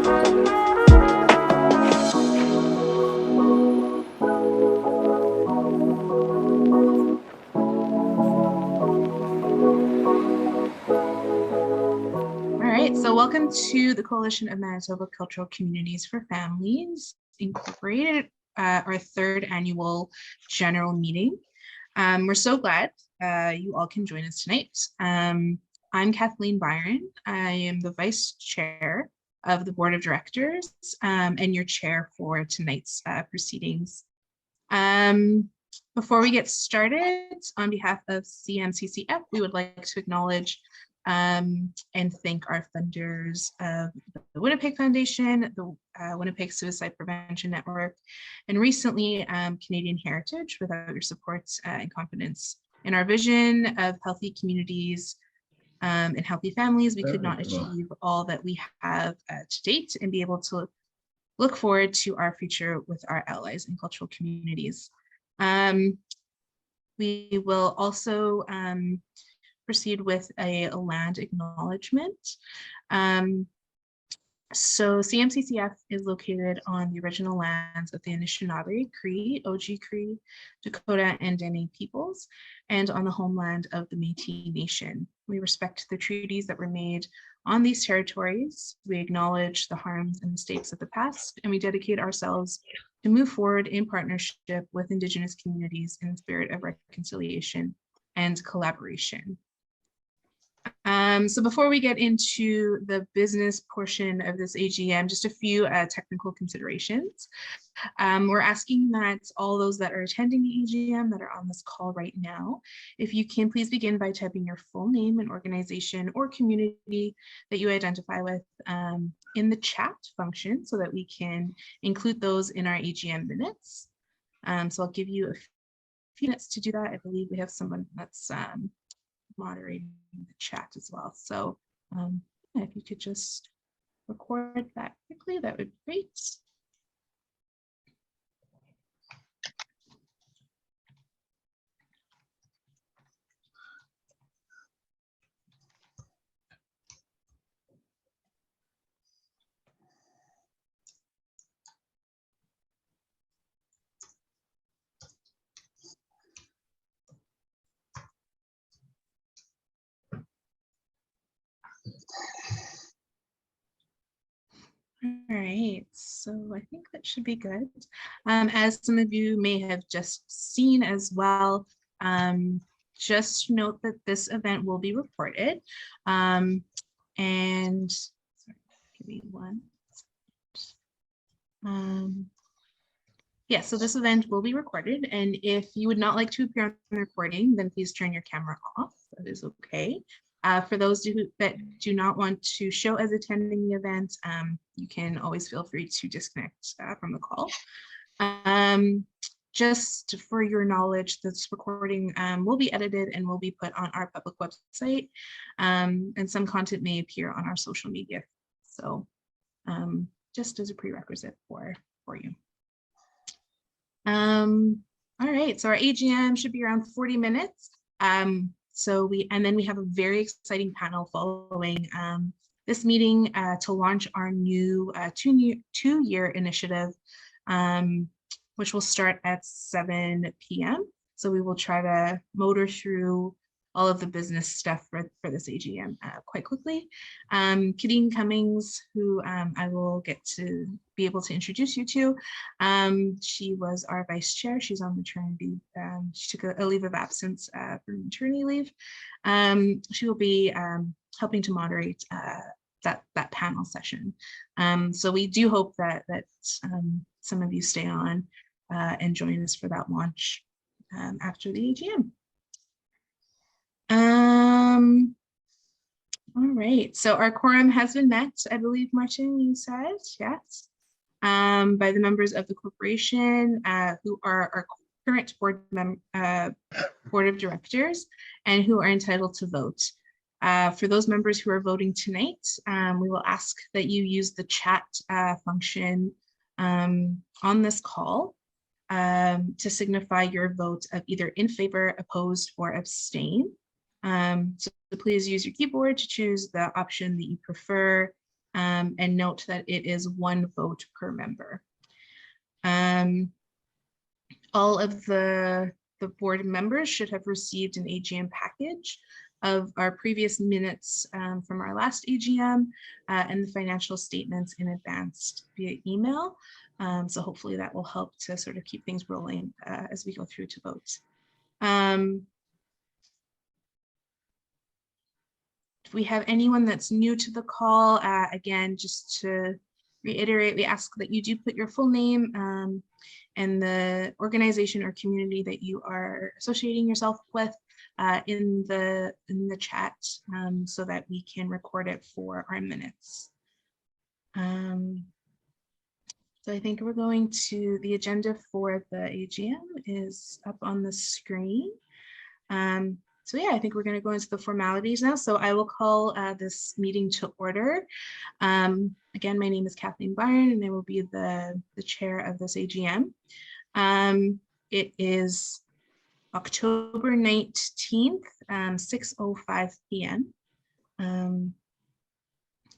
So welcome to the Coalition of Manitoba Cultural Communities for Families Incorporated, our third annual general meeting. We're so glad you all can join us tonight. I'm Kathleen Byron. I am the Vice Chair of the Board of Directors and your chair for tonight's proceedings. Before we get started, on behalf of CMCCF, we would like to acknowledge and thank our funders of the Winnipeg Foundation, the Winnipeg Suicide Prevention Network, and recently Canadian Heritage. Without your support and confidence in our vision of healthy communities and healthy families, we could not achieve all that we have to date and be able to look forward to our future with our allies and cultural communities. We will also proceed with a land acknowledgement. So CMCCF is located on the original lands of the Anishinaabe, Cree, Oji Cree, Dakota, and Dene peoples, and on the homeland of the Métis Nation. We respect the treaties that were made on these territories. We acknowledge the harms and mistakes of the past, and we dedicate ourselves to move forward in partnership with Indigenous communities in the spirit of reconciliation and collaboration. So before we get into the business portion of this AGM, just a few technical considerations. We're asking that all those that are attending the AGM that are on this call right now, if you can please begin by typing your full name and organization or community that you identify with in the chat function so that we can include those in our AGM minutes. So I'll give you a few minutes to do that. I believe we have someone that's moderating the chat as well. So if you could just record that quickly, that would be great. All right, so I think that should be good. As some of you may have just seen as well, just note that this event will be recorded. And sorry, give me one. Yeah, so this event will be recorded, and if you would not like to appear on the recording, then please turn your camera off. That is okay. For those that do not want to show as attending the event, you can always feel free to disconnect from the call. Just for your knowledge, this recording will be edited and will be put on our public website, and some content may appear on our social media. So just as a prerequisite for you. All right, so our AGM should be around 40 minutes. And then we have a very exciting panel following this meeting to launch our new two-year initiative, which will start at 7 p.m. So we will try to motor through all of the business stuff for this AGM quite quickly. Kadeen Cummings, who I will get to be able to introduce you to, she was our vice chair. She's on maternity. She took a leave of absence for maternity leave. She will be helping to moderate that panel session. So we do hope that some of you stay on and join us for that launch after the AGM. All right, so our quorum has been met, I believe, Martin, you said, yes, by the members of the corporation who are our current board of directors and who are entitled to vote. For those members who are voting tonight, we will ask that you use the chat function on this call to signify your vote of either in favor, opposed, or abstain. So please use your keyboard to choose the option that you prefer. and note that it is 1 vote per member. All of the board members should have received an AGM package of our previous minutes from our last AGM and the financial statements in advance via email. So hopefully that will help to sort of keep things rolling as we go through to vote. If we have anyone that's new to the call, again, just to reiterate, we ask that you do put your full name and the organization or community that you are associating yourself with in the chat so that we can record it for our minutes. So I think we're going to the agenda for the AGM is up on the screen. So yeah, I think we're going to go into the formalities now. So I will call this meeting to order. Again, my name is Kathleen Byron, and I will be the chair of this AGM. It is October 19th, 6:05 p.m.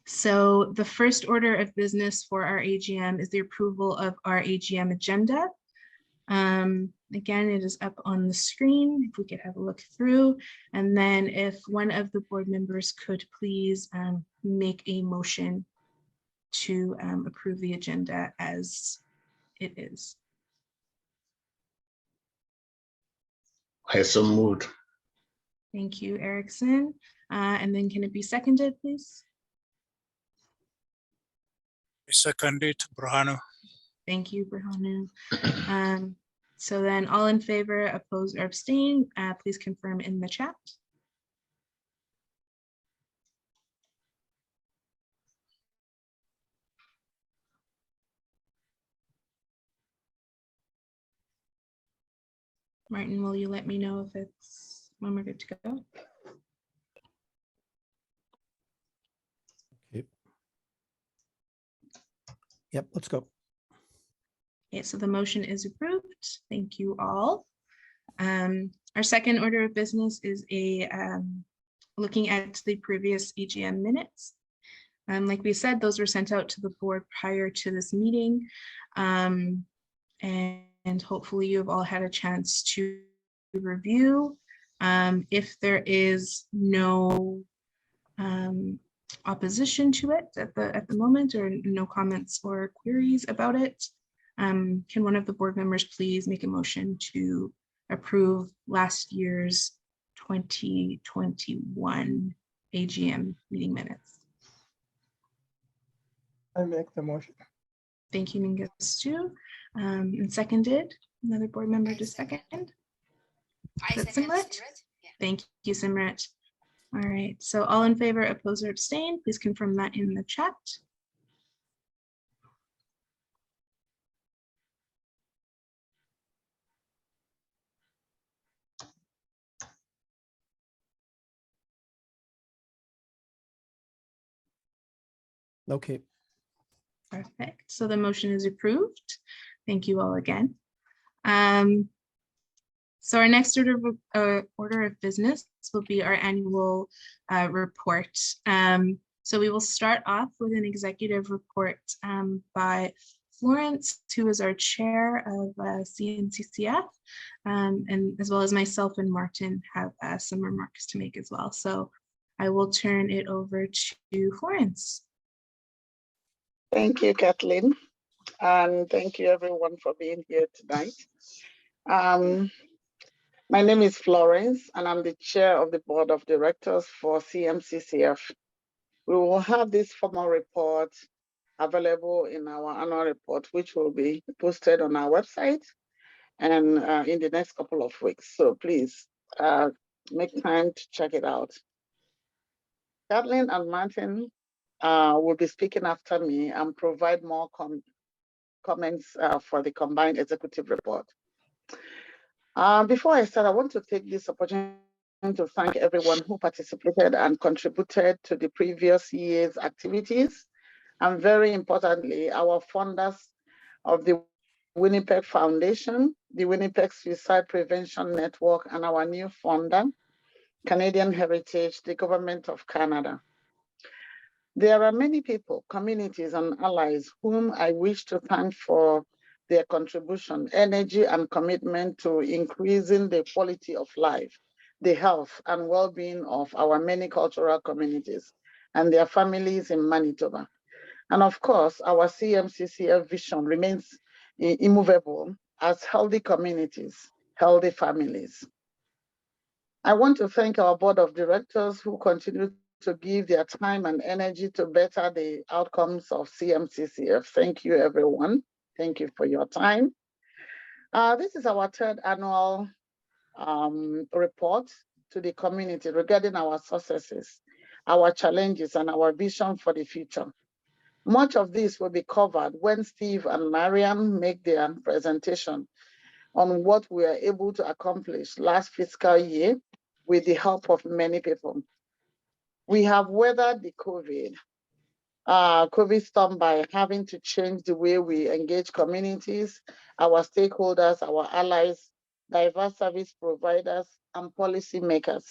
So the first order of business for our AGM is the approval of our AGM agenda. Again, it is up on the screen if we could have a look through. And then if one of the board members could please make a motion to approve the agenda as it is. I so moved. Thank you, Erickson. And then can it be seconded, please? Seconded, Brhanu. Thank you, Brhanu. So then all in favor, oppose, or abstain, please confirm in the chat. Martin, will you let me know if it's when we're good to go? Okay. Yep, let's go. Okay, so the motion is approved. Thank you all. Our second order of business is looking at the previous AGM minutes. Like we said, those were sent out to the board prior to this meeting. And hopefully you've all had a chance to review. If there is no opposition to it at the moment, or no comments or queries about it, can one of the board members please make a motion to approve last year's 2021 AGM meeting minutes? I make the motion. Thank you, Mengistu. And seconded, another board member to second. Is it Simrat? Yeah. Thank you, Simrat. All right, so all in favor, oppose, or abstain, please confirm that in the chat. Okay. Perfect. So the motion is approved. Thank you all again. So our next order of business will be our annual report. So we will start off with an executive report by Florence, who is our chair of CMCCF, and as well as myself and Martin have some remarks to make as well. So I will turn it over to Florence. Thank you, Kathleen, and thank you everyone for being here tonight. My name is Florence, and I'm the chair of the board of directors for CMCCF. We will have this formal report available in our annual report, which will be posted on our website and in the next couple of weeks. So please make time to check it out. Kathleen and Martin will be speaking after me and provide more comments for the combined executive report. Before I start, I want to take this opportunity to thank everyone who participated and contributed to the previous year's activities, and very importantly, our funders of the Winnipeg Foundation, the Winnipeg Suicide Prevention Network, and our new funder, Canadian Heritage, the Government of Canada. There are many people, communities, and allies whom I wish to thank for their contribution, energy, and commitment to increasing the quality of life, the health and well-being of our many cultural communities and their families in Manitoba. And of course, our CMCCF vision remains immovable as healthy communities, healthy families. I want to thank our board of directors who continue to give their time and energy to better the outcomes of CMCCF. Thank you, everyone. Thank you for your time. This is our third annual report to the community regarding our successes, our challenges, and our vision for the future. Much of this will be covered when Steve and Mariam make their presentation on what we are able to accomplish last fiscal year with the help of many people. We have weathered the COVID storm by having to change the way we engage communities, our stakeholders, our allies, diverse service providers, and policymakers.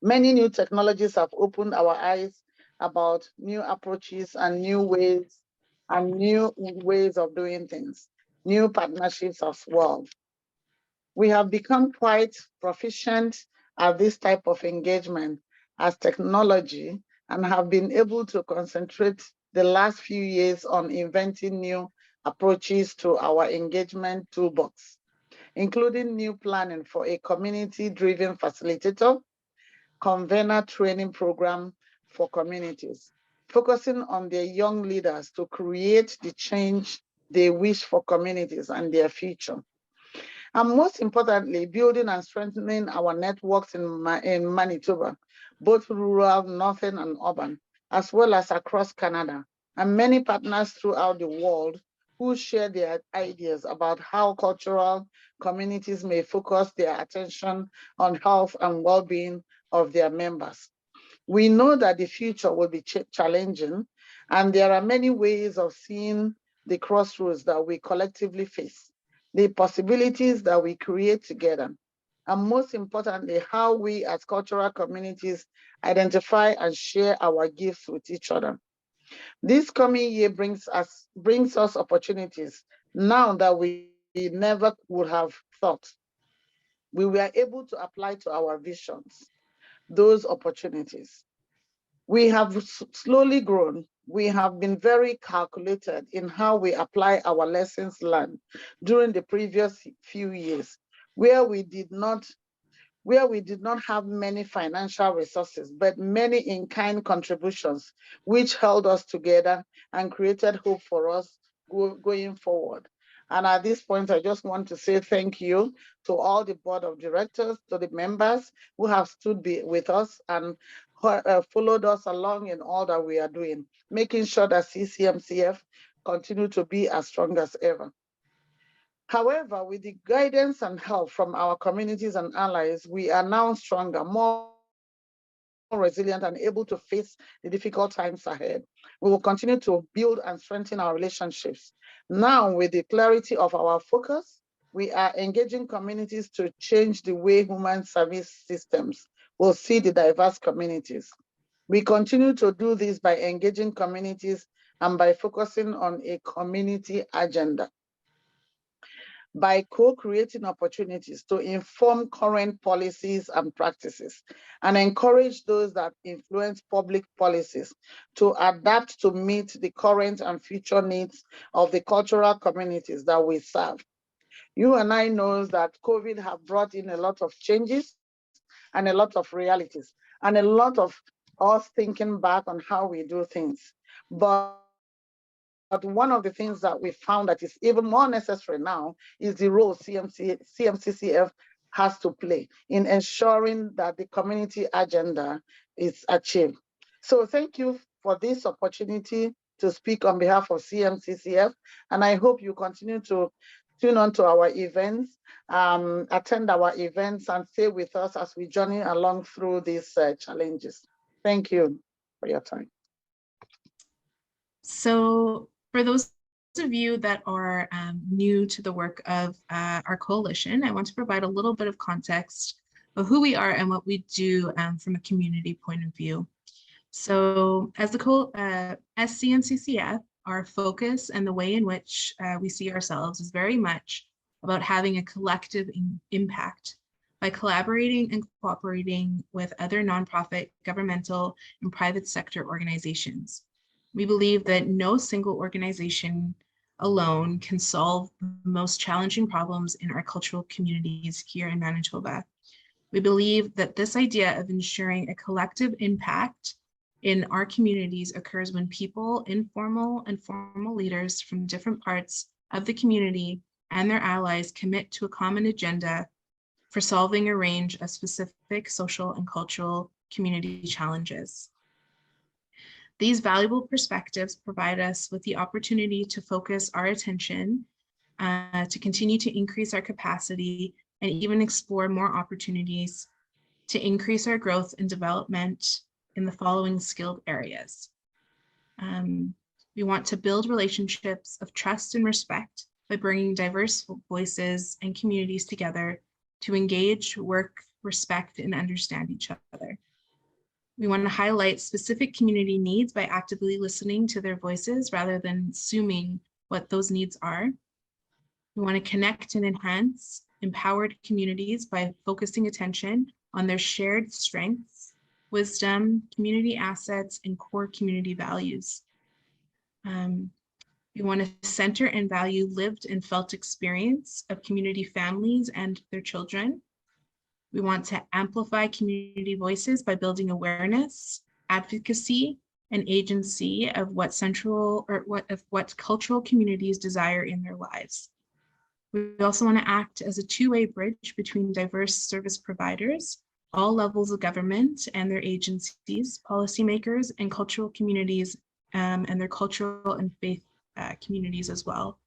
Many new technologies have opened our eyes about new approaches and new ways of doing things, new partnerships as well. We have become quite proficient at this type of engagement as technology and have been able to concentrate the last few years on inventing new approaches to our engagement toolbox, including new planning for a community-driven facilitator, convener training program for communities, focusing on their young leaders to create the change they wish for communities and their future. And most importantly, building and strengthening our networks in Manitoba, both rural, northern, and urban, as well as across Canada, and many partners throughout the world who share their ideas about how cultural communities may focus their attention on health and well-being of their members. We know that the future will be challenging, and there are many ways of seeing the crossroads that we collectively face, the possibilities that we create together, and most importantly, how we as cultural communities identify and share our gifts with each other. This coming year brings us opportunities now that we never would have thought. We were able to apply to our visions those opportunities. We have slowly grown. We have been very calculated in how we apply our lessons learned during the previous few years, where we did not have many financial resources, but many in-kind contributions, which held us together and created hope for us going forward. And at this point, I just want to say thank you to all the board of directors, to the members who have stood with us and followed us along in all that we are doing, making sure that CCMCF continue to be as strong as ever. However, with the guidance and help from our communities and allies, we are now stronger, more resilient, and able to face the difficult times ahead. We will continue to build and strengthen our relationships. Now, with the clarity of our focus, we are engaging communities to change the way human service systems will see the diverse communities. We continue to do this by engaging communities and by focusing on a community agenda, by co-creating opportunities to inform current policies and practices and encourage those that influence public policies to adapt to meet the current and future needs of the cultural communities that we serve. You and I know that COVID have brought in a lot of changes and a lot of realities and a lot of us thinking back on how we do things. But one of the things that we found that is even more necessary now is the role CMCCF has to play in ensuring that the community agenda is achieved. So thank you for this opportunity to speak on behalf of CMCCF, and I hope you continue to tune on to our events, attend our events, and stay with us as we journey along through these challenges. Thank you for your time. So for those of you that are new to the work of our coalition, I want to provide a little bit of context of who we are and what we do from a community point of view. So as CMCCF, our focus and the way in which we see ourselves is very much about having a collective impact by collaborating and cooperating with other nonprofit, governmental, and private sector organizations. We believe that no single organization alone can solve the most challenging problems in our cultural communities here in Manitoba. We believe that this idea of ensuring a collective impact in our communities occurs when people, informal and formal leaders from different parts of the community and their allies commit to a common agenda for solving a range of specific social and cultural community challenges. These valuable perspectives provide us with the opportunity to focus our attention, to continue to increase our capacity, and even explore more opportunities to increase our growth and development in the following skilled areas. We want to build relationships of trust and respect by bringing diverse voices and communities together to engage, work, respect, and understand each other. We want to highlight specific community needs by actively listening to their voices rather than assuming what those needs are. We want to connect and enhance empowered communities by focusing attention on their shared strengths, wisdom, community assets, and core community values. We want to center and value lived and felt experience of community families and their children. We want to amplify community voices by building awareness, advocacy, and agency of what cultural communities desire in their lives. We also want to act as a two-way bridge between diverse service providers, all levels of government and their agencies, policymakers, and cultural communities, and their cultural and faith communities as well.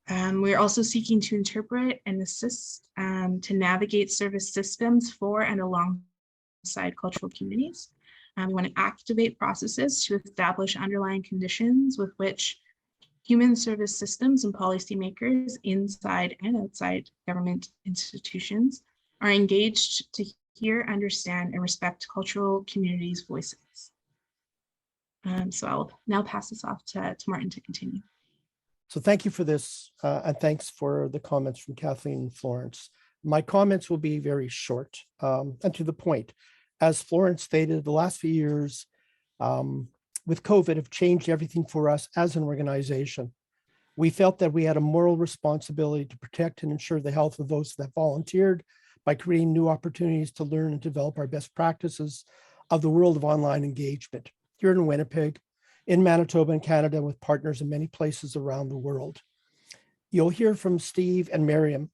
We're also seeking to interpret and assist to navigate service systems for and alongside cultural communities. We want to activate processes to establish underlying conditions with which human service systems and policymakers inside and outside government institutions are engaged to hear, understand, and respect cultural communities' voices. So I'll now pass this off to Martin to continue. So thank you for this, and thanks for the comments from Kathleen and Florence. My comments will be very short and to the point. As Florence stated, the last few years with COVID have changed everything for us as an organization. We felt that we had a moral responsibility to protect and ensure the health of those that volunteered by creating new opportunities to learn and develop our best practices of the world of online engagement here in Winnipeg, in Manitoba and Canada, with partners in many places around the world. You'll hear from Steve and Miriam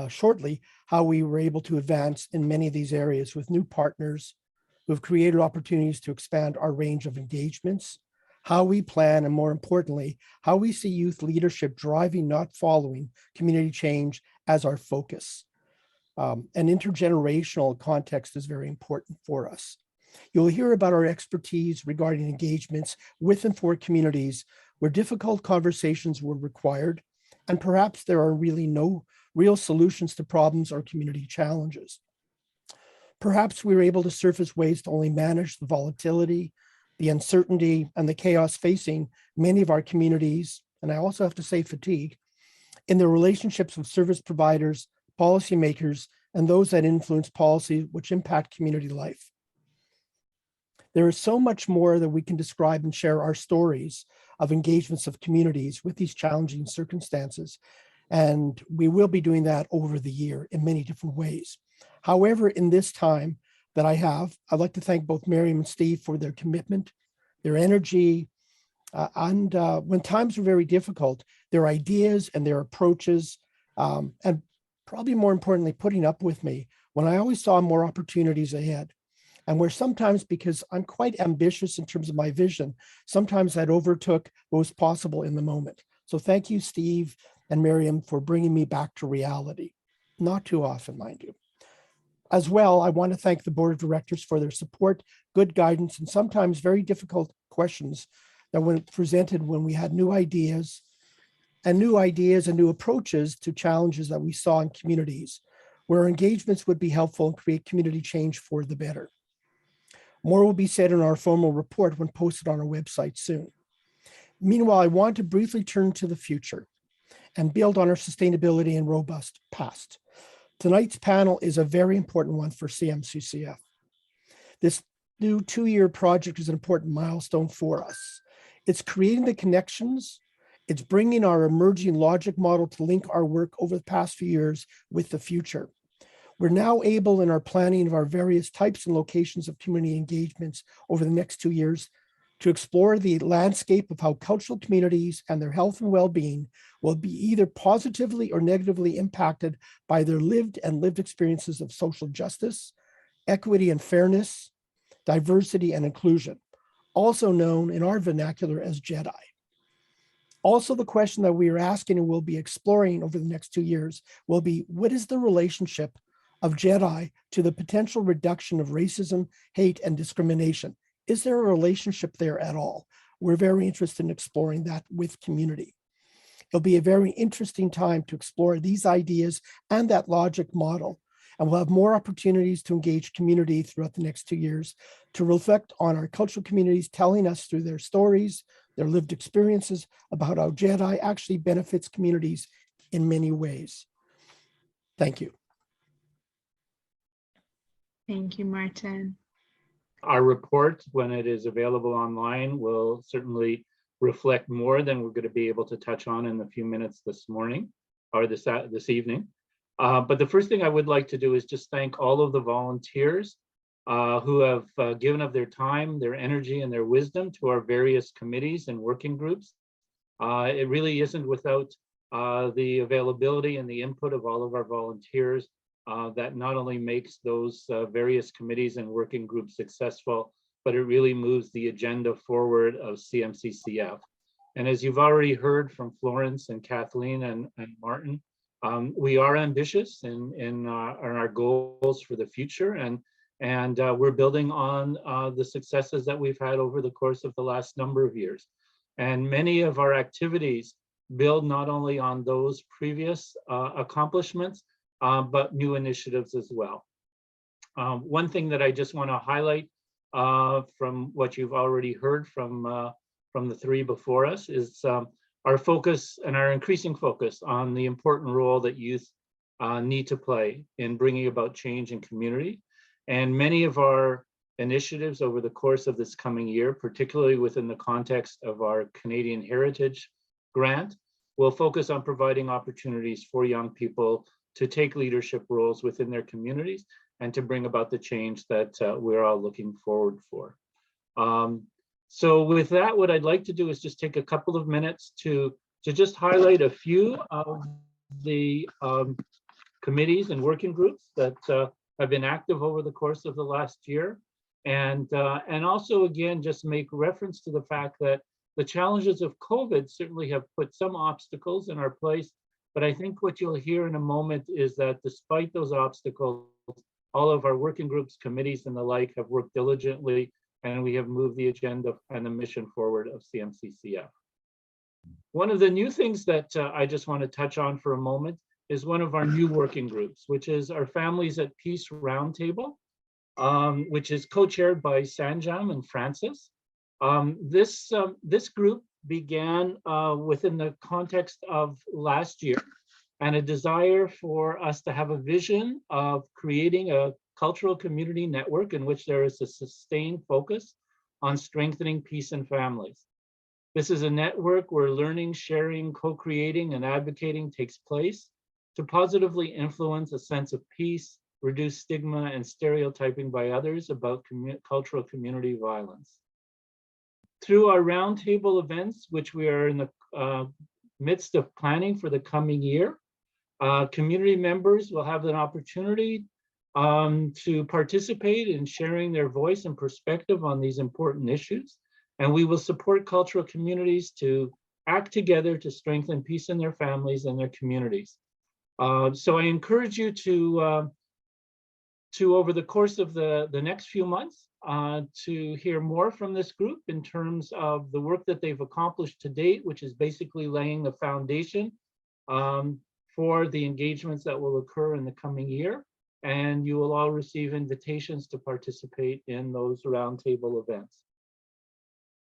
shortly how we were able to advance in many of these areas with new partners who have created opportunities to expand our range of engagements, how we plan, and more importantly, how we see youth leadership driving, not following, community change as our focus. An intergenerational context is very important for us. You'll hear about our expertise regarding engagements with and for communities where difficult conversations were required, and perhaps there are really no real solutions to problems or community challenges. Perhaps we were able to surface ways to only manage the volatility, the uncertainty, and the chaos facing many of our communities, and I also have to say fatigue, in their relationships with service providers, policymakers, and those that influence policy which impact community life. There is so much more that we can describe and share our stories of engagements of communities with these challenging circumstances. And we will be doing that over the year in many different ways. However, in this time that I have, I'd like to thank both Miriam and Steve for their commitment, their energy, and when times were very difficult, their ideas and their approaches, and probably more importantly, putting up with me when I always saw more opportunities ahead. And where sometimes, because I'm quite ambitious in terms of my vision, sometimes that overtook what was possible in the moment. So thank you, Steve and Miriam, for bringing me back to reality. Not too often, mind you. As well, I want to thank the board of directors for their support, good guidance, and sometimes very difficult questions that were presented when we had new ideas and new approaches to challenges that we saw in communities, where engagements would be helpful and create community change for the better. More will be said in our formal report when posted on our website soon. Meanwhile, I want to briefly turn to the future and build on our sustainability and robust past. Tonight's panel is a very important one for CMCCF. This new 2-year project is an important milestone for us. It's creating the connections. It's bringing our emerging logic model to link our work over the past few years with the future. We're now able in our planning of our various types and locations of community engagements over the next 2 years to explore the landscape of how cultural communities and their health and well-being will be either positively or negatively impacted by their lived experiences of social justice, equity and fairness, diversity and inclusion, also known in our vernacular as JEDI. Also, the question that we are asking and will be exploring over the next 2 years will be, what is the relationship of JEDI to the potential reduction of racism, hate, and discrimination? Is there a relationship there at all? We're very interested in exploring that with community. It'll be a very interesting time to explore these ideas and that logic model. And we'll have more opportunities to engage community throughout the next 2 years to reflect on our cultural communities, telling us through their stories, their lived experiences about how JEDI actually benefits communities in many ways. Thank you. Thank you, Martin. Our report, when it is available online, will certainly reflect more than we're going to be able to touch on in a few minutes this morning or this evening. But the first thing I would like to do is just thank all of the volunteers who have given of their time, their energy, and their wisdom to our various committees and working groups. It really isn't without the availability and the input of all of our volunteers that not only makes those various committees and working groups successful, but it really moves the agenda forward of CMCCF. And as you've already heard from Florence and Kathleen and Martin, we are ambitious in our goals for the future, and we're building on the successes that we've had over the course of the last number of years. And many of our activities build not only on those previous accomplishments, but new initiatives as well. One thing that I just want to highlight from what you've already heard from the three before us is our focus and our increasing focus on the important role that youth need to play in bringing about change in community. And many of our initiatives over the course of this coming year, particularly within the context of our Canadian Heritage Grant, will focus on providing opportunities for young people to take leadership roles within their communities and to bring about the change that we're all looking forward for. So with that, what I'd like to do is just take a couple of minutes to just highlight a few of the committees and working groups that have been active over the course of the last year. And also, again, just make reference to the fact that the challenges of COVID certainly have put some obstacles in our place. But I think what you'll hear in a moment is that despite those obstacles, all of our working groups, committees, and the like have worked diligently, and we have moved the agenda and the mission forward of CMCCF. One of the new things that I just want to touch on for a moment is one of our new working groups, which is our Families at Peace Roundtable, which is co-chaired by Sanjam and Francis. This group began within the context of last year and a desire for us to have a vision of creating a cultural community network in which there is a sustained focus on strengthening peace in families. This is a network where learning, sharing, co-creating, and advocating takes place to positively influence a sense of peace, reduce stigma and stereotyping by others about cultural community violence. Through our roundtable events, which we are in the midst of planning for the coming year, community members will have an opportunity to participate in sharing their voice and perspective on these important issues. And we will support cultural communities to act together to strengthen peace in their families and their communities. So I encourage you to over the course of the next few months, to hear more from this group in terms of the work that they've accomplished to date, which is basically laying the foundation for the engagements that will occur in the coming year, and you will all receive invitations to participate in those roundtable events.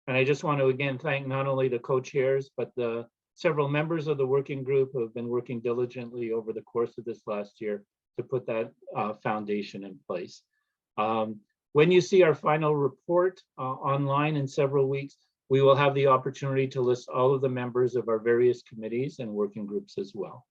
And I just want to again thank not only the co-chairs, but the several members of the working group who have been working diligently over the course of this last year to put that foundation in place. When you see our final report online in several weeks, we will have the opportunity to list all of the members of our various committees and working groups as well.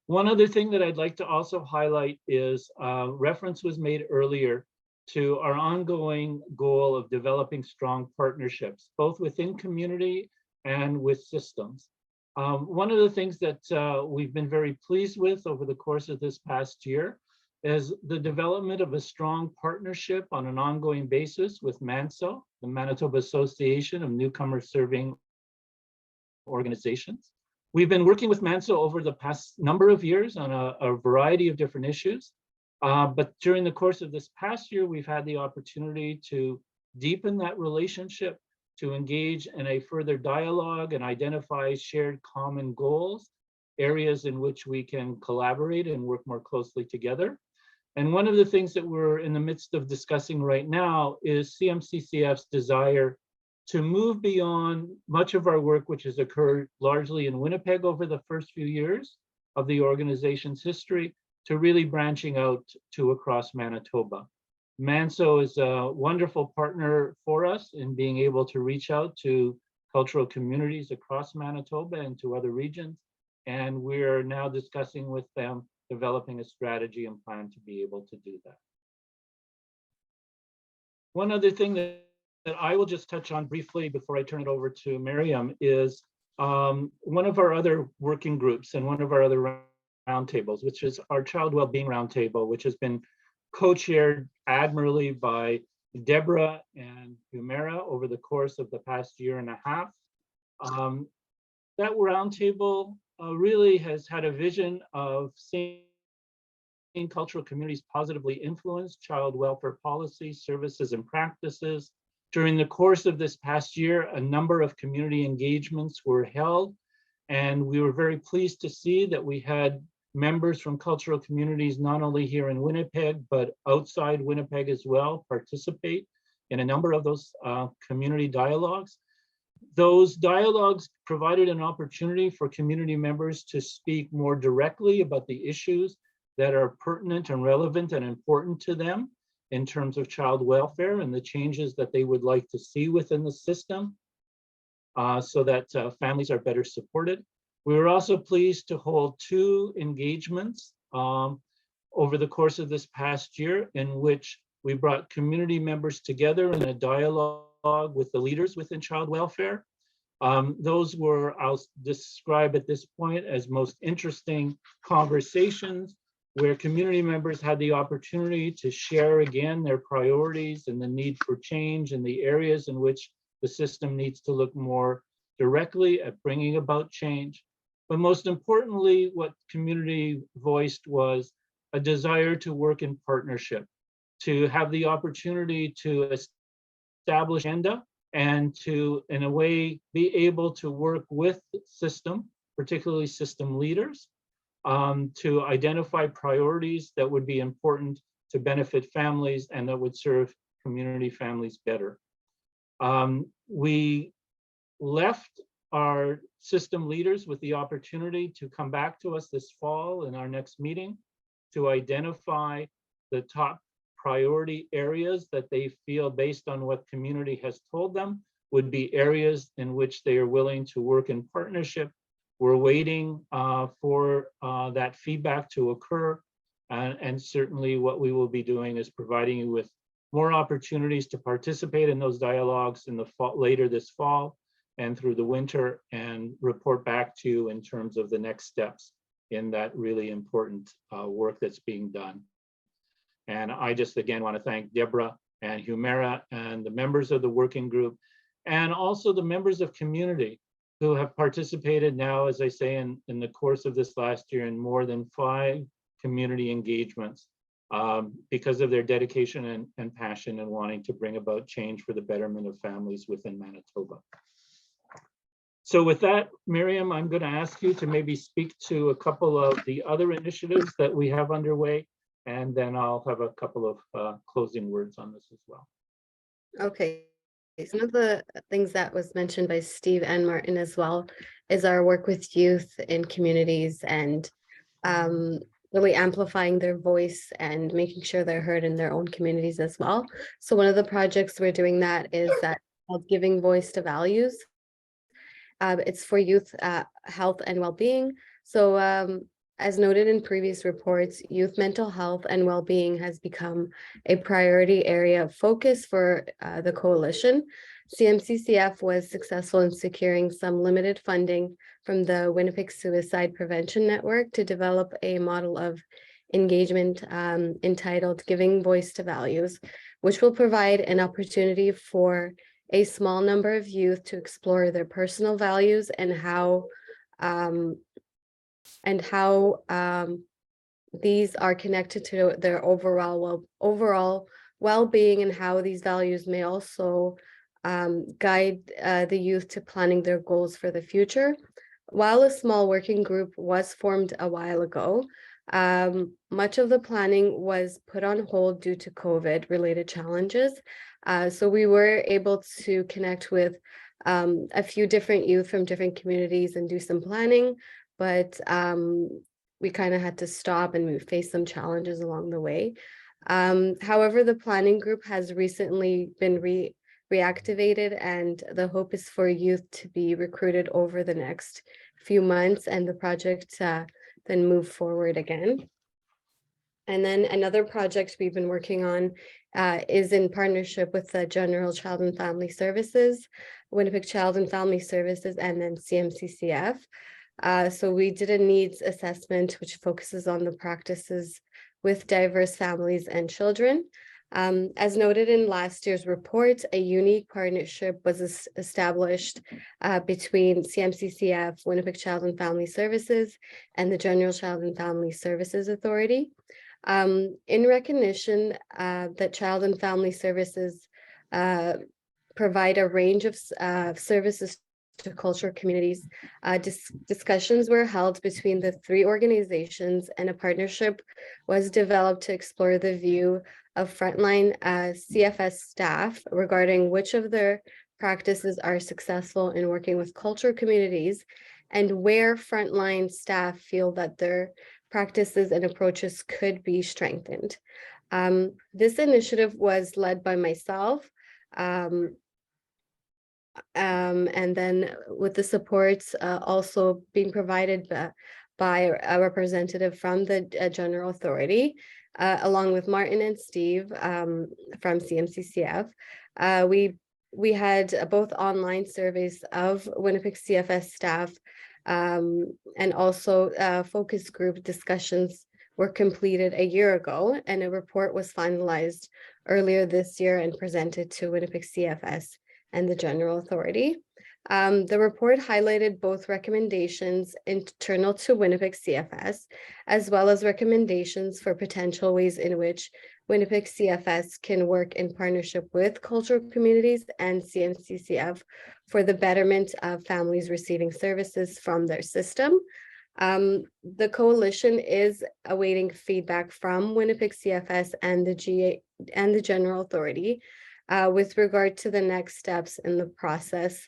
One other thing that I'd like to also highlight is reference was made earlier to our ongoing goal of developing strong partnerships, both within community and with systems. One of the things that we've been very pleased with over the course of this past year is the development of a strong partnership on an ongoing basis with MANSO, the Manitoba Association of Newcomer Serving Organizations. We've been working with MANSO over the past number of years on a variety of different issues. But during the course of this past year, we've had the opportunity to deepen that relationship, to engage in a further dialogue and identify shared common goals, areas in which we can collaborate and work more closely together. And one of the things that we're in the midst of discussing right now is CMCCF's desire to move beyond much of our work, which has occurred largely in Winnipeg over the first few years of the organization's history, to really branching out to across Manitoba. MANSO is a wonderful partner for us in being able to reach out to cultural communities across Manitoba and to other regions. And we're now discussing with them developing a strategy and plan to be able to do that. One other thing that I will just touch on briefly before I turn it over to Miriam is one of our other working groups and one of our other roundtables, which is our Child Wellbeing Roundtable, which has been co-chaired admirably by Deborah and Humera over the course of the past year and a half. That roundtable really has had a vision of seeing cultural communities positively influence child welfare policies, services, and practices. During the course of this past year, a number of community engagements were held, and we were very pleased to see that we had members from cultural communities, not only here in Winnipeg, but outside Winnipeg as well, participate in a number of those community dialogues. Those dialogues provided an opportunity for community members to speak more directly about the issues that are pertinent and relevant and important to them in terms of child welfare and the changes that they would like to see within the system so that families are better supported. We were also pleased to hold 2 engagements over the course of this past year in which we brought community members together in a dialogue with the leaders within child welfare. Those were, I'll describe at this point, as most interesting conversations where community members had the opportunity to share again their priorities and the need for change in the areas in which the system needs to look more directly at bringing about change. But most importantly, what community voiced was a desire to work in partnership, to have the opportunity to establish agenda and to, in a way, be able to work with system, particularly system leaders, to identify priorities that would be important to benefit families and that would serve community families better. We left our system leaders with the opportunity to come back to us this fall in our next meeting to identify the top priority areas that they feel, based on what community has told them, would be areas in which they are willing to work in partnership. We're waiting for that feedback to occur. And certainly what we will be doing is providing you with more opportunities to participate in those dialogues in the fall, later this fall and through the winter, and report back to you in terms of the next steps in that really important work that's being done. And I just again want to thank Deborah and Humera and the members of the working group, and also the members of community who have participated now, as I say, in the course of this last year in more than 5 community engagements because of their dedication and passion and wanting to bring about change for the betterment of families within Manitoba. So with that, Miriam, I'm going to ask you to maybe speak to a couple of the other initiatives that we have underway, and then I'll have a couple of closing words on this as well. Okay. Some of the things that was mentioned by Steve and Martin as well is our work with youth in communities and really amplifying their voice and making sure they're heard in their own communities as well. So one of the projects we're doing that is that called Giving Voice to Values. It's for youth health and well-being. So as noted in previous reports, youth mental health and well-being has become a priority area of focus for the coalition. CMCCF was successful in securing some limited funding from the Winnipeg Suicide Prevention Network to develop a model of engagement entitled Giving Voice to Values, which will provide an opportunity for a small number of youth to explore their personal values and how these are connected to their overall well-being, and how these values may also guide the youth to planning their goals for the future. While a small working group was formed a while ago, much of the planning was put on hold due to COVID-related challenges. So we were able to connect with a few different youth from different communities and do some planning, but we kind of had to stop and we faced some challenges along the way. However, the planning group has recently been reactivated, and the hope is for youth to be recruited over the next few months and the project then move forward again. And then another project we've been working on is in partnership with the General Child and Family Services, Winnipeg Child and Family Services, and then CMCCF. So we did a needs assessment, which focuses on the practices with diverse families and children. As noted in last year's report, a unique partnership was established between CMCCF, Winnipeg Child and Family Services, and the General Child and Family Services Authority. In recognition that Child and Family Services provide a range of services to cultural communities, discussions were held between the three organizations, and a partnership was developed to explore the view of frontline CFS staff regarding which of their practices are successful in working with cultural communities, and where frontline staff feel that their practices and approaches could be strengthened. This initiative was led by myself, and then with the supports also being provided by a representative from the General Authority, along with Martin and Steve from CMCCF. We had both online surveys of Winnipeg CFS staff, and also focus group discussions were completed a year ago, and a report was finalized earlier this year and presented to Winnipeg CFS and the General Authority. The report highlighted both recommendations internal to Winnipeg CFS, as well as recommendations for potential ways in which Winnipeg CFS can work in partnership with cultural communities and CMCCF for the betterment of families receiving services from their system. The coalition is awaiting feedback from Winnipeg CFS and the General Authority with regard to the next steps in the process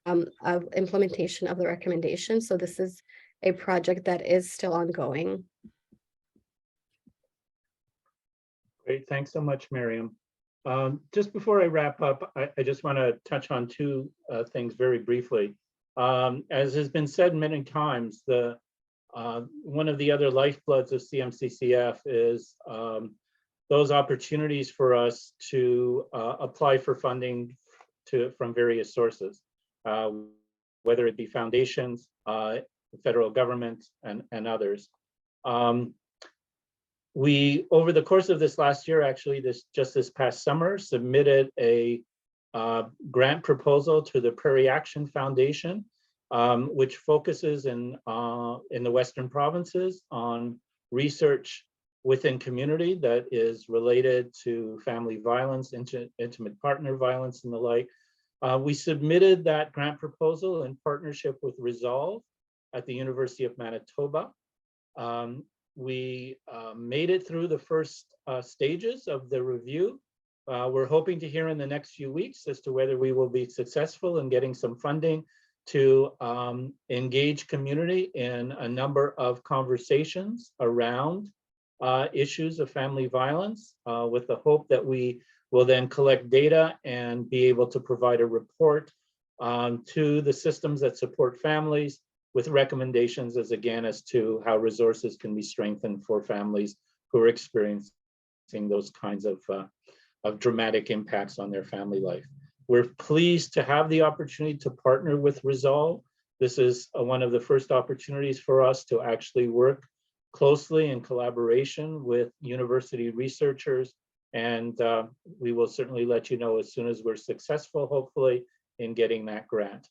of implementation of the recommendation. So this is a project that is still ongoing. Great, thanks so much, Miriam. Just before I wrap up, I just want to touch on two things very briefly. As has been said many times, one of the other lifebloods of CMCCF is those opportunities for us to apply for funding from various sources, whether it be foundations, the federal government, and others. We, over the course of this last year, actually just this past summer, submitted a grant proposal to the Prairie Action Foundation, which focuses in the Western provinces on research within community that is related to family violence, intimate partner violence, and the like. We submitted that grant proposal in partnership with Resolve at the University of Manitoba. We made it through the first stages of the review. We're hoping to hear in the next few weeks as to whether we will be successful in getting some funding to engage community in a number of conversations around issues of family violence, with the hope that we will then collect data and be able to provide a report to the systems that support families with recommendations as to how resources can be strengthened for families who are experiencing those kinds of dramatic impacts on their family life. We're pleased to have the opportunity to partner with Resolve. This is one of the first opportunities for us to actually work closely in collaboration with university researchers, and we will certainly let you know as soon as we're successful, hopefully, in getting that grant.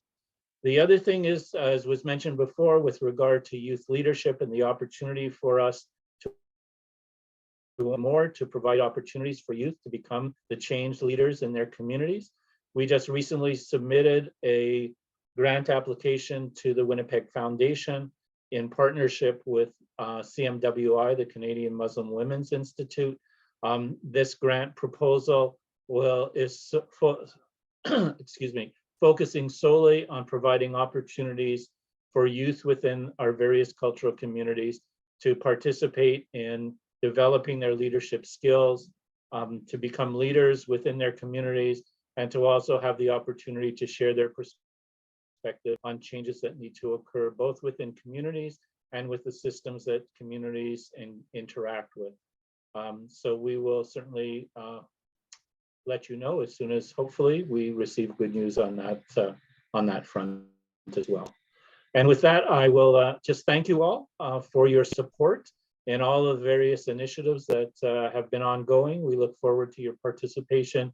The other thing is, as was mentioned before, with regard to youth leadership and the opportunity for us to do more to provide opportunities for youth to become the change leaders in their communities. We just recently submitted a grant application to the Winnipeg Foundation in partnership with CMWI, the Canadian Muslim Women's Institute. This grant proposal focusing solely on providing opportunities for youth within our various cultural communities to participate in developing their leadership skills, to become leaders within their communities, and to also have the opportunity to share their perspective on changes that need to occur both within communities and with the systems that communities interact with. So we will certainly let you know as soon as hopefully we receive good news on that front as well. And with that, I will just thank you all for your support in all of the various initiatives that have been ongoing. We look forward to your participation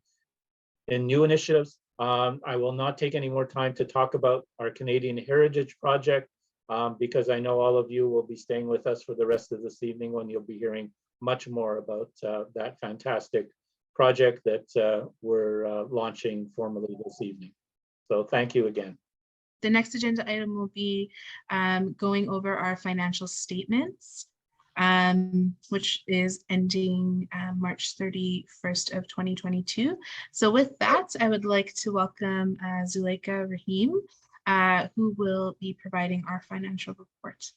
in new initiatives. I will not take any more time to talk about our Canadian Heritage Project because I know all of you will be staying with us for the rest of this evening when you'll be hearing much more about that fantastic project that we're launching formally this evening. So thank you again. The next agenda item will be going over our financial statements, which is ending March 31st of 2022. So with that, I would like to welcome Zuleika Rahim, who will be providing our financial report.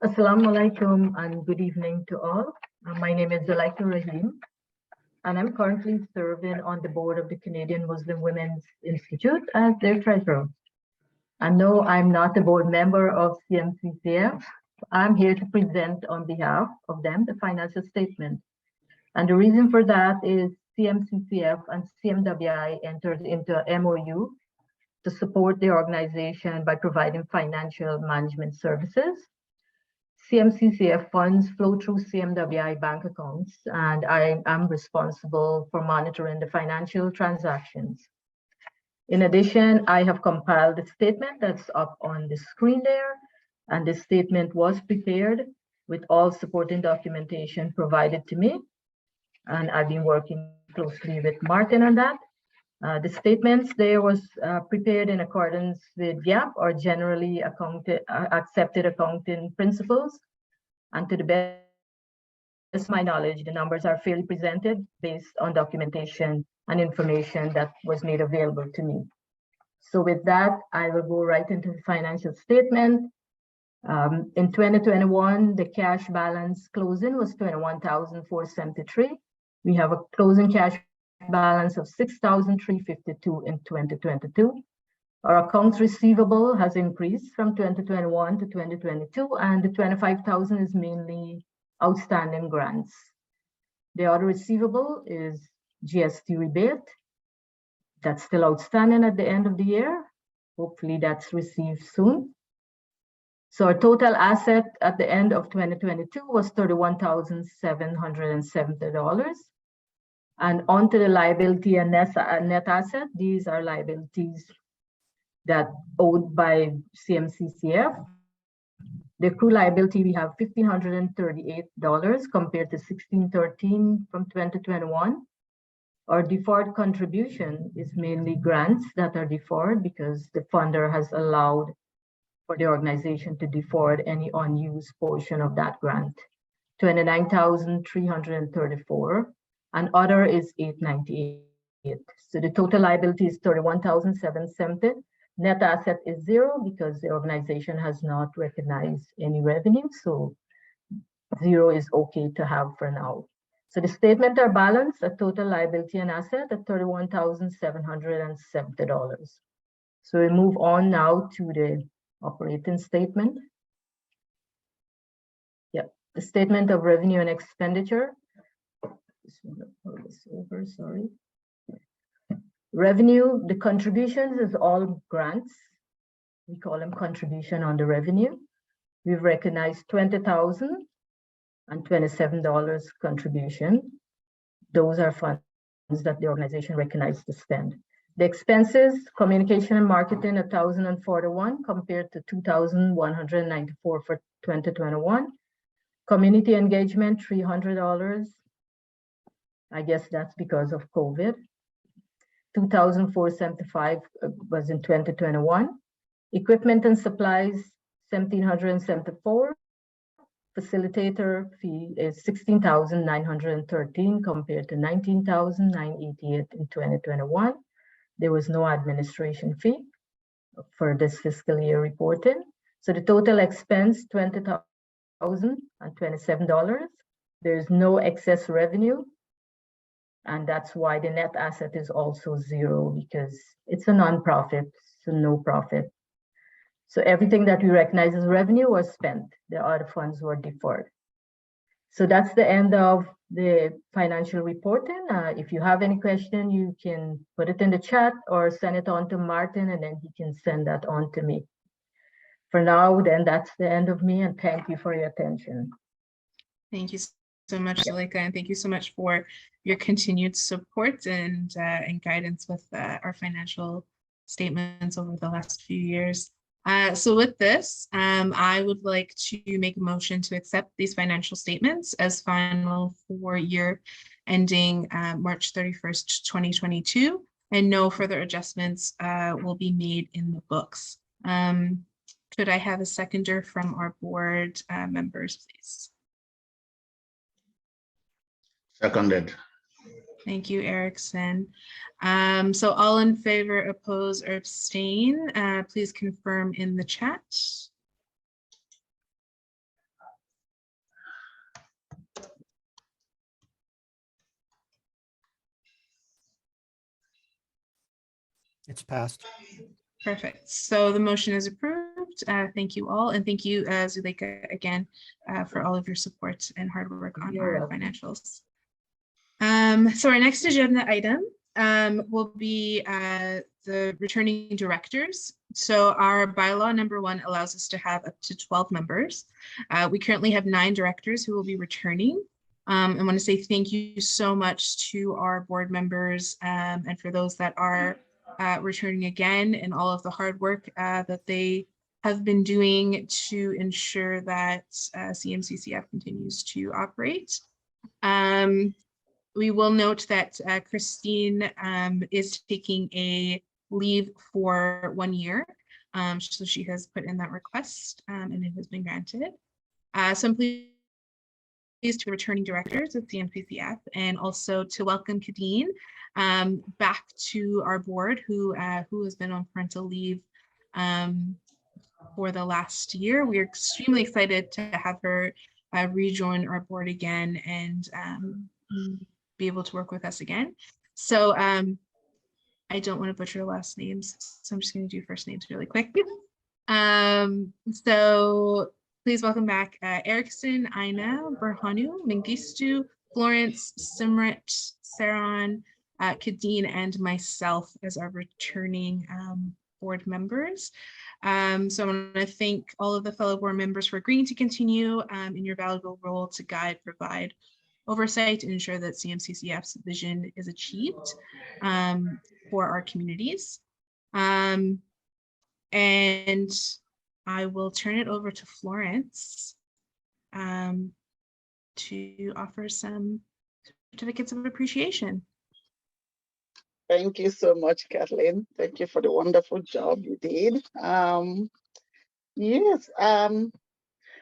Assalamu alaikum and good evening to all. My name is Zuleika Rahim, and I'm currently serving on the board of the Canadian Muslim Women's Institute as their treasurer. And no, I'm not a board member of CMCCF. I'm here to present on behalf of them the financial statement. And the reason for that is CMCCF and CMWI entered into a MOU to support the organization by providing financial management services. CMCCF funds flow through CMWI bank accounts, and I am responsible for monitoring the financial transactions. In addition, I have compiled a statement that's up on the screen there, and this statement was prepared with all supporting documentation provided to me, and I've been working closely with Martin on that. The statements there was prepared in accordance with GAAP, or generally accepted accounting principles. And to the best of my knowledge, the numbers are fairly presented based on documentation and information that was made available to me. So with that, I will go right into the financial statement. In 2021, the cash balance closing was $21,473. We have a closing cash balance of $6,352 in 2022. Our accounts receivable has increased from 2021 to 2022, and the $25,000 is mainly outstanding grants. The other receivable is GST rebate. That's still outstanding at the end of the year. Hopefully that's received soon. So our total asset at the end of 2022 was $31,770. And onto the liability and net asset, these are liabilities that owed by CMCCF. The accrued liability, we have $1,538 compared to $1,613 from 2021. Our deferred contribution is mainly grants that are deferred because the funder has allowed for the organization to defer any unused portion of that grant. 29,334, and other is 898. So the total liability is 31,770. Net asset is 0 because the organization has not recognized any revenue. So 0 is okay to have for now. So the statement are balanced at total liability and asset at $31,770. So we move on now to the operating statement. Yep, the statement of revenue and expenditure. Just want to pull this over, sorry. Revenue, the contributions is all grants. We call them contribution on the revenue. We've recognized $20,027 contribution. Those are funds that the organization recognized to spend. The expenses, communication and marketing, 1,041 compared to 2,194 for 2021. Community engagement, $300. I guess that's because of COVID. 2,475 was in 2021. Equipment and supplies, 1,774. Facilitator fee is 16,913 compared to 19,988 in 2021. There was no administration fee for this fiscal year reporting. So the total expense, $20,027. There's no excess revenue. And that's why the net asset is also 0 because it's a nonprofit, so no profit. So everything that we recognize as revenue was spent. The other funds were deferred. So that's the end of the financial reporting. If you have any question, you can put it in the chat or send it on to Martin and then he can send that on to me. For now, then that's the end of me and thank you for your attention. Thank you so much, Zuleika, and thank you so much for your continued support and guidance with our financial statements over the last few years. So with this, I would like to make a motion to accept these financial statements as final for year ending March 31st, 2022, and no further adjustments will be made in the books. Could I have a seconder from our board members, please? Seconded. Thank you, Erickson. So all in favor, oppose, or abstain, please confirm in the chat. It's passed. Perfect. So the motion is approved. Thank you all. And thank you, Zuleika, again, for all of your support and hard work on our financials. So our next agenda item will be the returning directors. So our bylaw number 1 allows us to have up to 12 members. We currently have 9 directors who will be returning. I want to say thank you so much to our board members and for those that are returning again and all of the hard work that they have been doing to ensure that CMCCF continues to operate. We will note that Christine is taking a leave for 1 year. So she has put in that request and it has been granted. So I'm pleased to the returning directors of CMCCF and also to welcome Kadeen back to our board who has been on parental leave for the last year. We're extremely excited to have her rejoin our board again and be able to work with us again. So I don't want to butcher last names, so I'm just going to do first names really quick. So please welcome back Erickson, Aina, Berhanu, Mengistu, Florence, Simrit, Saran, Kadeen, and myself as our returning board members. So I want to thank all of the fellow board members for agreeing to continue in your valuable role to guide, provide oversight, and ensure that CMCCF's vision is achieved for our communities. And I will turn it over to Florence to offer some certificates of appreciation. Thank you so much, Kathleen. Thank you for the wonderful job you did. Yes, I'm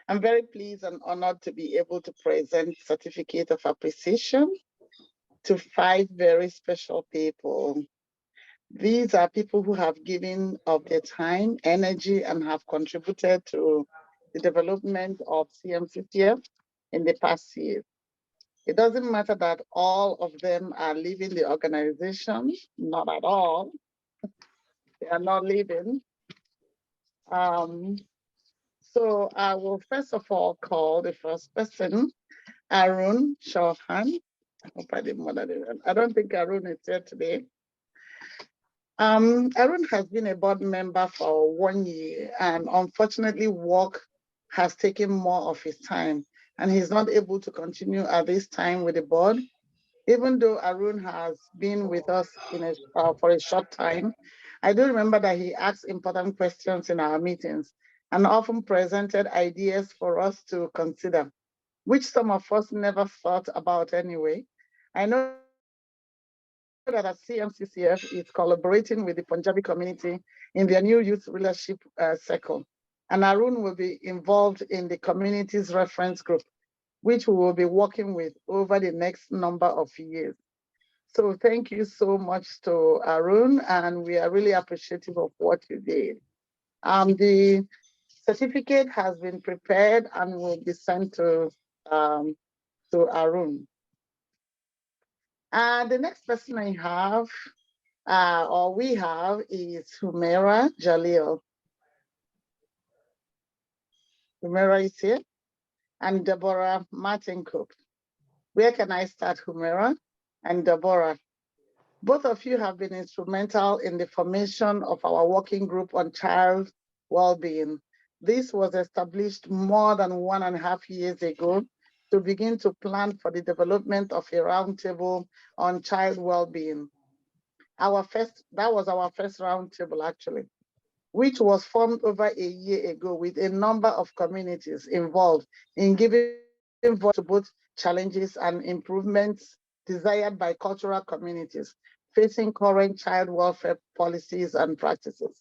very pleased and honored to be able to present certificate of appreciation to 5 very special people. These are people who have given of their time, energy, and have contributed to the development of CMCCF in the past year. It doesn't matter that all of them are leaving the organization, not at all. They are not leaving. So I will first of all call the first person, Arun Chauhan. I hope I didn't murder the I don't think Arun is here today. Arun has been a board member for 1 year, and unfortunately work has taken more of his time, and he's not able to continue at this time with the board. Even though Arun has been with us for a short time, I do remember that he asked important questions in our meetings and often presented ideas for us to consider, which some of us never thought about anyway. I know that at CMCCF is collaborating with the Punjabi community in their new youth leadership circle. And Arun will be involved in the community's reference group, which we will be working with over the next number of years. So thank you so much to Arun, and we are really appreciative of what you did. The certificate has been prepared and will be sent to Arun. And the next person I have, or we have, is Humera Jalil. Humera is here, and Deborah Martin Cook. Where can I start, Humera and Deborah? Both of you have been instrumental in the formation of our working group on child well-being. This was established more than 1.5 years ago to begin to plan for the development of a roundtable on child well-being. That was our first roundtable actually, which was formed over a year ago with a number of communities involved in giving voice to both challenges and improvements desired by cultural communities facing current child welfare policies and practices.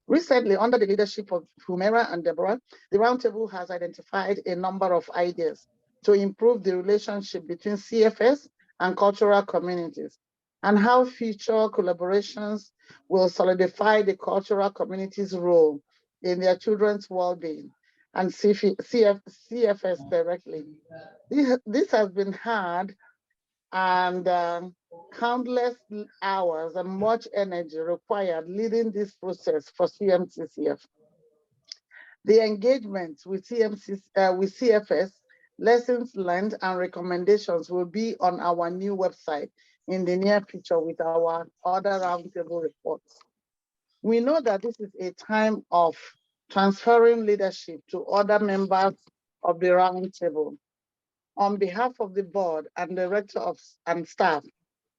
Recently, under the leadership of Humera and Deborah, the Roundtable has identified a number of ideas to improve the relationship between CFS and cultural communities, and how future collaborations will solidify the cultural community's role in their children's well-being and CFS directly. This has been hard, and countless hours and much energy required leading this process for CMCCF. The engagement with CFS, lessons learned and recommendations will be on our new website in the near future with our other roundtable reports. We know that this is a time of transferring leadership to other members of the roundtable. On behalf of the board and director and staff,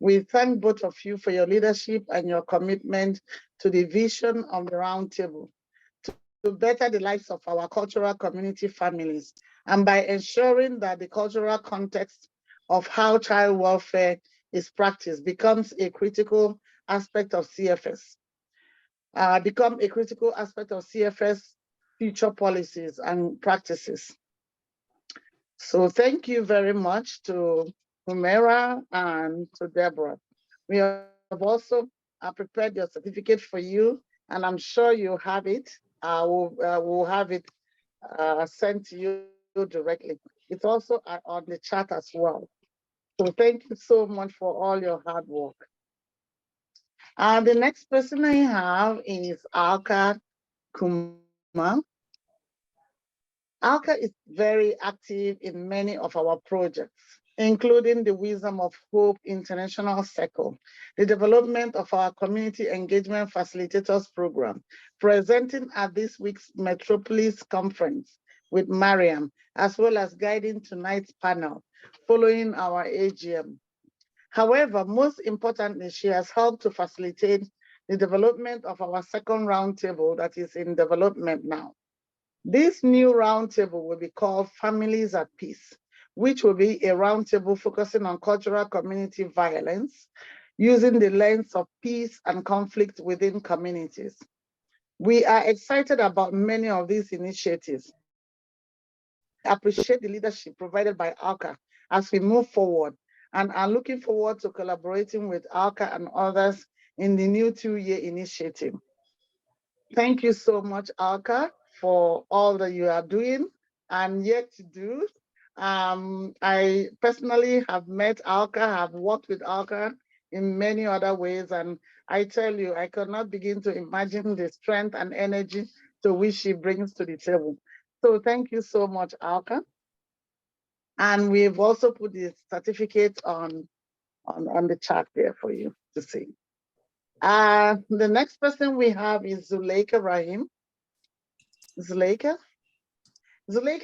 we thank both of you for your leadership and your commitment to the vision of the roundtable to better the lives of our cultural community families, and by ensuring that the cultural context of how child welfare is practiced becomes a critical aspect of CFS, future policies and practices. So thank you very much to Humera and to Deborah. We have also prepared your certificate for you, and I'm sure you have it. We'll have it sent to you directly. It's also on the chat as well. So thank you so much for all your hard work. The next person I have is Alka Kumar. Alka is very active in many of our projects, including the Wisdom of Hope International Circle, the development of our Community Engagement Facilitators Program, presenting at this week's Metropolis Conference with Mariam, as well as guiding tonight's panel following our AGM. However, most importantly, she has helped to facilitate the development of our second roundtable that is in development now. This new roundtable will be called Families at Peace, which will be a roundtable focusing on cultural community violence, using the lens of peace and conflict within communities. We are excited about many of these initiatives. Appreciate the leadership provided by ALCA as we move forward, and are looking forward to collaborating with ALCA and others in the new 2-year initiative. Thank you so much, ALCA, for all that you are doing and yet to do. I personally have met ALCA, have worked with ALCA in many other ways, and I tell you, I cannot begin to imagine the strength and energy to which she brings to the table. So thank you so much, ALCA. And we've also put the certificate on the chart there for you to see. The next person we have is Zuleika Rahim. Zuleika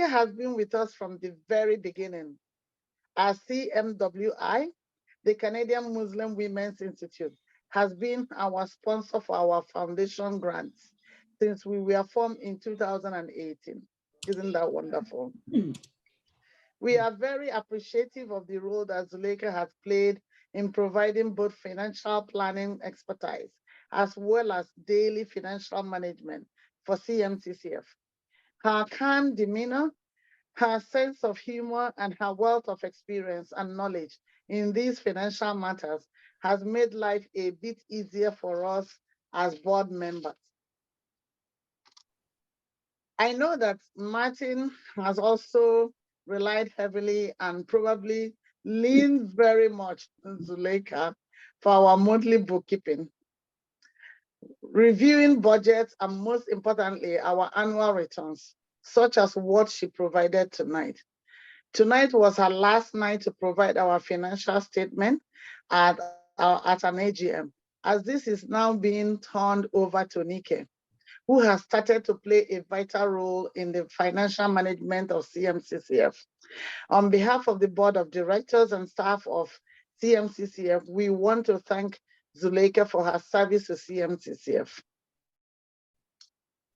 has been with us from the very beginning. As CMWI, the Canadian Muslim Women's Institute, has been our sponsor for our foundation grants since we were formed in 2018. Isn't that wonderful? We are very appreciative of the role that Zuleika has played in providing both financial planning expertise as well as daily financial management for CMCCF. Her calm demeanor, her sense of humor, and her wealth of experience and knowledge in these financial matters has made life a bit easier for us as board members. I know that Martin has also relied heavily and probably leaned very much on Zuleika for our monthly bookkeeping, reviewing budgets, and most importantly, our annual returns, such as what she provided tonight. Tonight was her last night to provide our financial statement at an AGM, as this is now being turned over to Nike, who has started to play a vital role in the financial management of CMCCF. On behalf of the board of directors and staff of CMCCF, we want to thank Zuleika for her service to CMCCF.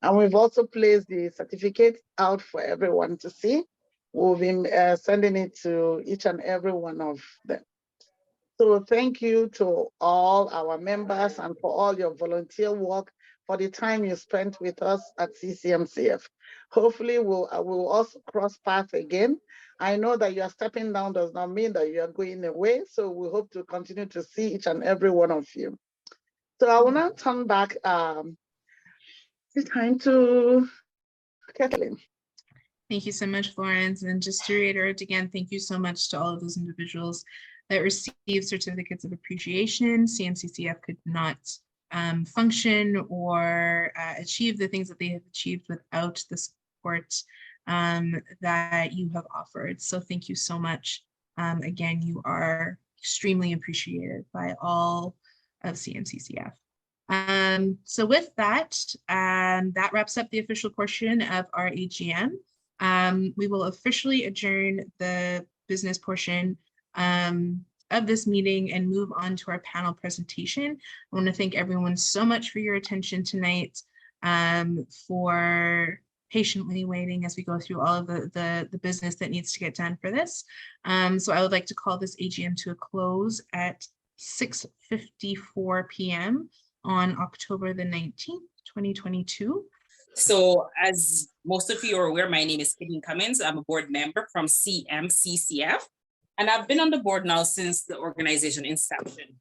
And we've also placed the certificate out for everyone to see. We'll be sending it to each and every one of them. So thank you to all our members and for all your volunteer work, for the time you spent with us at CCMCF. Hopefully we'll also cross paths again. I know that you are stepping down does not mean that you are going away, so we hope to continue to see each and every one of you. So I will now turn back the time to Kathleen. Thank you so much, Florence. And just to reiterate again, thank you so much to all of those individuals that received certificates of appreciation. CMCCF could not function or achieve the things that they have achieved without the support that you have offered. So thank you so much. Again, you are extremely appreciated by all of CMCCF. So with that, that wraps up the official portion of our AGM. We will officially adjourn the business portion of this meeting and move on to our panel presentation. I want to thank everyone so much for your attention tonight, for patiently waiting as we go through all of the business that needs to get done for this. So I would like to call this AGM to a close at 6:54 p.m. on October the 19th, 2022. So as most of you are aware, my name is Kathleen Cummins. I'm a board member from CMCCF, and I've been on the board now since the organization inception.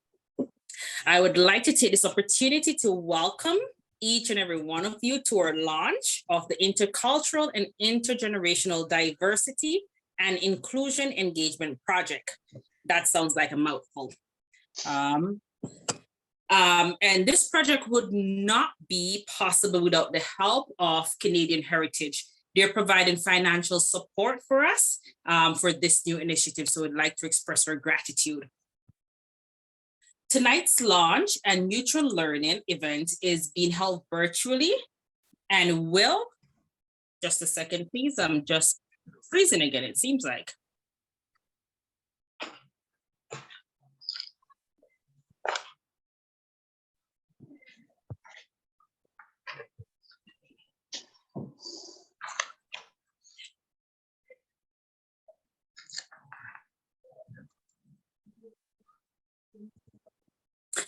I would like to take this opportunity to welcome each and every one of you to our launch of the Intercultural and Intergenerational Diversity and Inclusion Engagement Project. That sounds like a mouthful. And this project would not be possible without the help of Canadian Heritage. They're providing financial support for us for this new initiative, so we'd like to express our gratitude. Tonight's launch and mutual learning event is being held virtually and will, just a second please, I'm just freezing again, it seems like.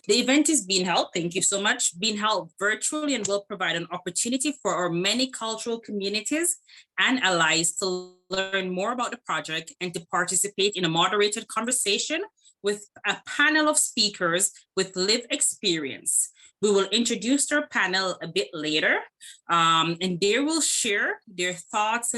The event is being held, thank you so much, being held virtually and will provide an opportunity for our many cultural communities and allies to learn more about the project and to participate in a moderated conversation with a panel of speakers with lived experience. We will introduce our panel a bit later, and they will share their thoughts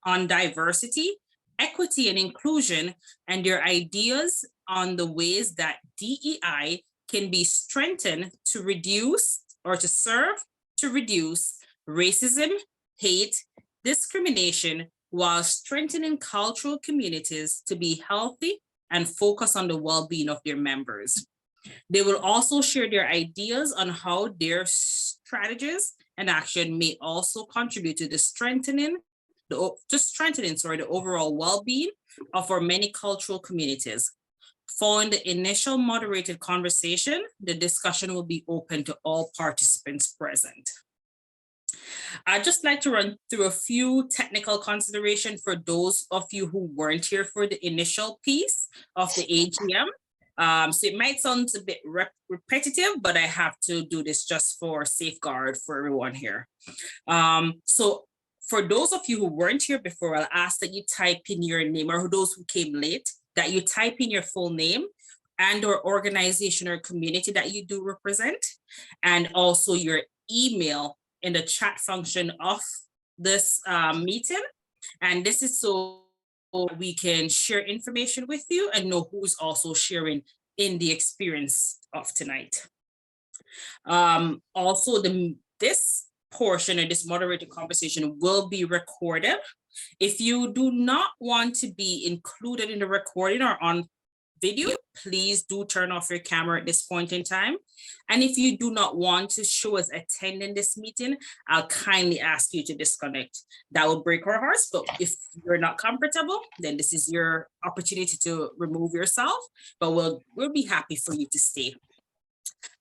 on diversity, equity, and inclusion, and their ideas on the ways that DEI can be strengthened to reduce or to serve to reduce racism, hate, discrimination, while strengthening cultural communities to be healthy and focus on the well-being of their members. They will also share their ideas on how their strategies and action may also contribute to the strengthening the overall well-being of our many cultural communities. Following the initial moderated conversation, the discussion will be open to all participants present. I'd just like to run through a few technical considerations for those of you who weren't here for the initial piece of the AGM. So it might sound a bit repetitive, but I have to do this just for safeguard for everyone here. So for those of you who weren't here before, I'll ask that you type in your name, or those who came late, that you type in your full name and or organization or community that you do represent, and also your email in the chat function of this meeting. And this is so we can share information with you and know who's also sharing in the experience of tonight. Also, this portion of this moderated conversation will be recorded. If you do not want to be included in the recording or on video, please do turn off your camera at this point in time. And if you do not want to show us attending this meeting, I'll kindly ask you to disconnect. That will break our hearts, but if you're not comfortable, then this is your opportunity to remove yourself, but we'll be happy for you to stay.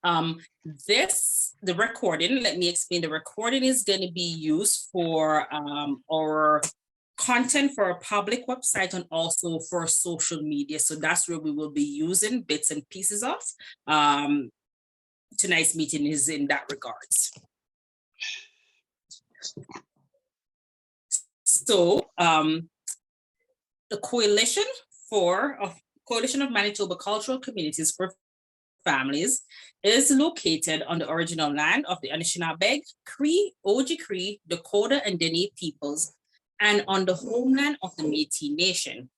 The recording, let me explain, the recording is going to be used for our content for our public website and also for social media. So that's where we will be using bits and pieces of. Tonight's meeting is in that regards. So the Coalition of Manitoba Cultural Communities for Families is located on the original land of the Anishinaabe, Cree, Oji-Cree, Dakota, and Dene peoples, and on the homeland of the Métis Nation.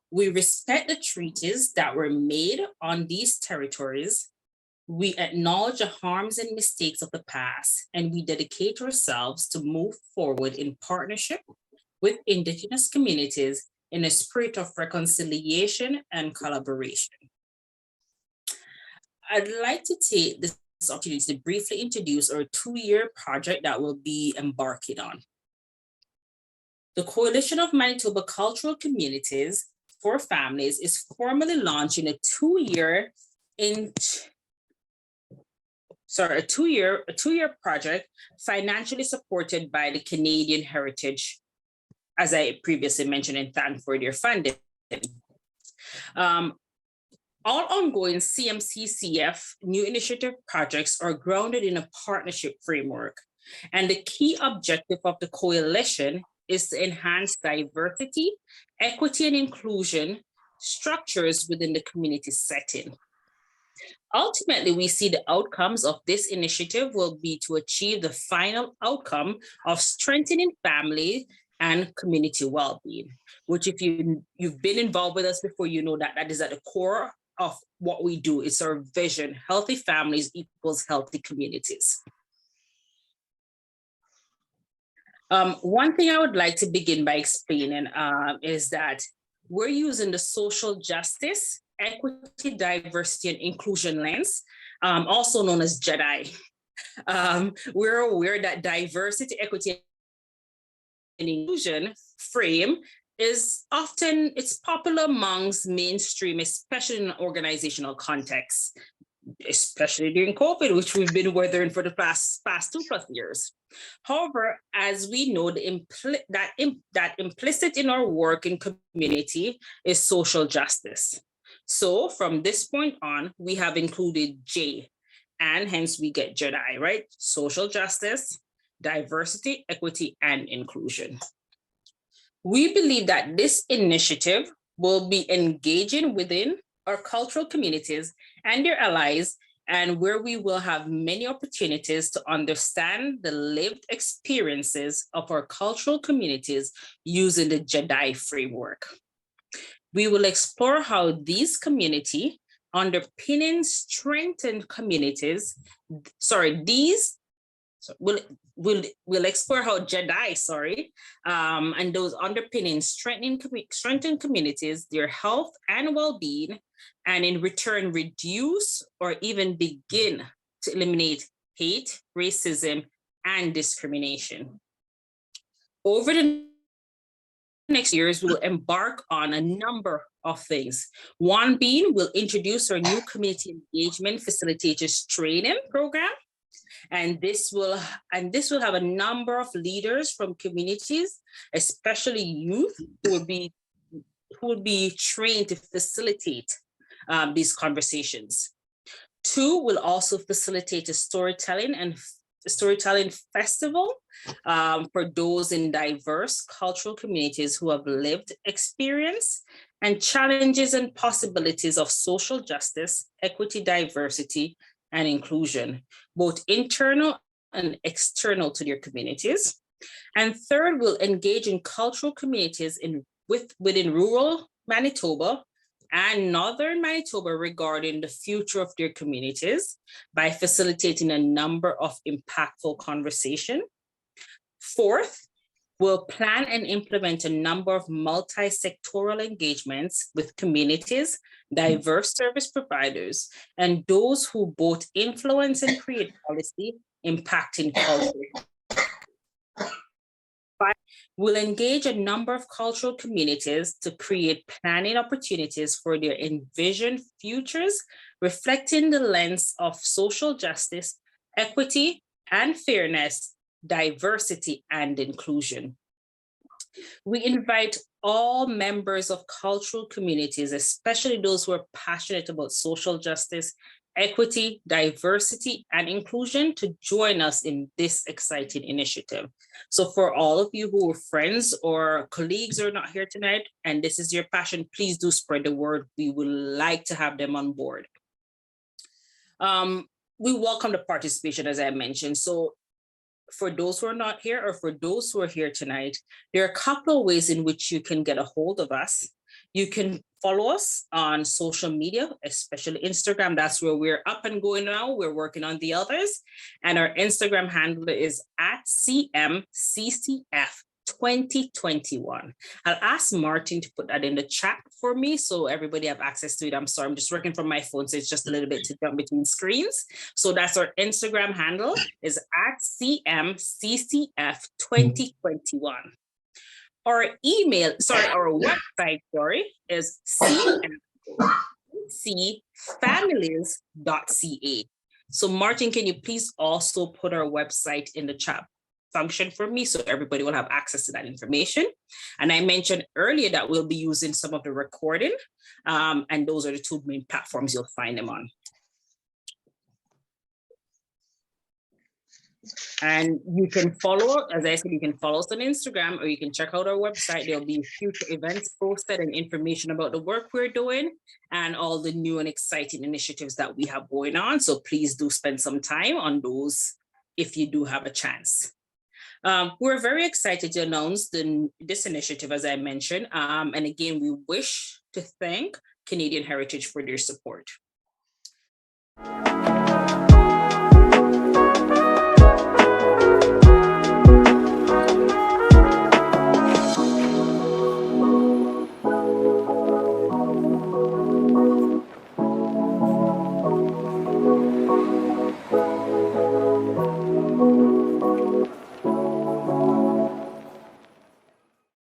We respect the treaties that were made on these territories. We acknowledge the harms and mistakes of the past, and we dedicate ourselves to move forward in partnership with Indigenous communities in a spirit of reconciliation and collaboration. I'd like to take this opportunity to briefly introduce our 2-year project that we'll be embarking on. The Coalition of Manitoba Cultural Communities for Families is formally launching a two-year project financially supported by the Canadian Heritage, as I previously mentioned, and thank for their funding. All ongoing CMCCF new initiative projects are grounded in a partnership framework. And the key objective of the coalition is to enhance diversity, equity, and inclusion structures within the community setting. Ultimately, we see the outcomes of this initiative will be to achieve the final outcome of strengthening family and community well-being, which if you've been involved with us before, you know that is at the core of what we do. It's our vision: healthy families equals healthy communities. One thing I would like to begin by explaining is that we're using the social justice, equity, diversity, and inclusion lens, also known as JEDI. We're aware that diversity, equity, and inclusion frame is often, it's popular amongst mainstream, especially in an organizational context, especially during COVID, which we've been weathering for the past 2+ years. However, as we know, that implicit in our work in community is social justice. So from this point on, we have included J, and hence we get JEDI, right? Social justice, diversity, equity, and inclusion. We believe that this initiative will be engaging within our cultural communities and their allies, and where we will have many opportunities to understand the lived experiences of our cultural communities using the JEDI framework. We will explore how these community underpinning strengthened communities, we'll explore how JEDI, and those underpinning strengthened communities, their health and well-being, and in return reduce or even begin to eliminate hate, racism, and discrimination. Over the next years, we'll embark on a number of things. One being, we'll introduce our new community engagement facilitators training program. And this will have a number of leaders from communities, especially youth, who will be trained to facilitate these conversations. 2, will also facilitate a storytelling festival for those in diverse cultural communities who have lived experience and challenges and possibilities of social justice, equity, diversity, and inclusion, both internal and external to their communities. And 3rd, we'll engage in cultural communities within rural Manitoba and northern Manitoba regarding the future of their communities by facilitating a number of impactful conversations. 4th, we'll plan and implement a number of multi-sectoral engagements with communities, diverse service providers, and those who both influence and create policy impacting culture. 5, we'll engage a number of cultural communities to create planning opportunities for their envisioned futures, reflecting the lens of social justice, equity, and fairness, diversity, and inclusion. We invite all members of cultural communities, especially those who are passionate about social justice, equity, diversity, and inclusion, to join us in this exciting initiative. So for all of you who are friends or colleagues who are not here tonight, and this is your passion, please do spread the word. We would like to have them on board. We welcome the participation, as I mentioned. So for those who are not here, or for those who are here tonight, there are a couple of ways in which you can get a hold of us. You can follow us on social media, especially Instagram. That's where we're up and going now. We're working on the others. And our Instagram handle is @CMCCF 2021. I'll ask Martin to put that in the chat for me so everybody have access to it. I'm sorry, I'm just working from my phone, so it's just a little bit to jump between screens. So that's our Instagram handle, is @CMCCF 2021. Our website, is cmccfamilies.ca. So Martin, can you please also put our website in the chat function for me so everybody will have access to that information? And I mentioned earlier that we'll be using some of the recording, and those are the 2 main platforms you'll find them on. And you can follow, as I said, you can follow us on Instagram, or you can check out our website. There'll be future events posted and information about the work we're doing and all the new and exciting initiatives that we have going on. So please do spend some time on those if you do have a chance. We're very excited to announce this initiative, as I mentioned. And again, we wish to thank Canadian Heritage for their support.